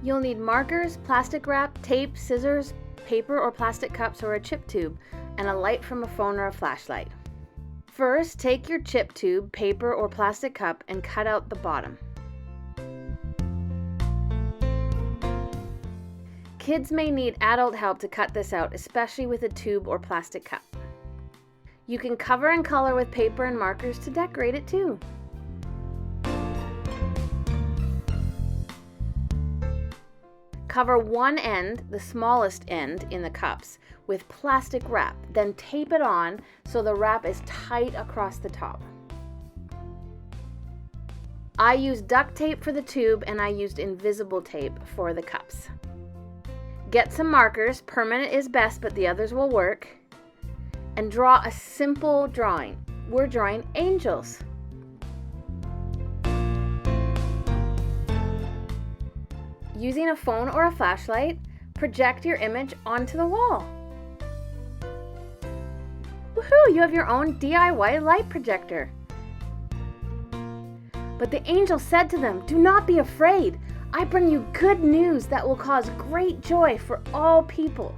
You'll need markers, plastic wrap, tape, scissors, paper or plastic cups or a chip tube, and a light from a phone or a flashlight. First, take your chip tube, paper or plastic cup and cut out the bottom. Kids may need adult help to cut this out, especially with a tube or plastic cup. You can cover and color with paper and markers to decorate it too. Cover one end, the smallest end in the cups, with plastic wrap, then tape it on so the wrap is tight across the top. I used duct tape for the tube and I used invisible tape for the cups. Get some markers, permanent is best but the others will work, and draw a simple drawing. We're drawing angels. Using a phone or a flashlight, project your image onto the wall. Woohoo! You have your own DIY light projector. But the angel said to them, "Do not be afraid. I bring you good news that will cause great joy for all people.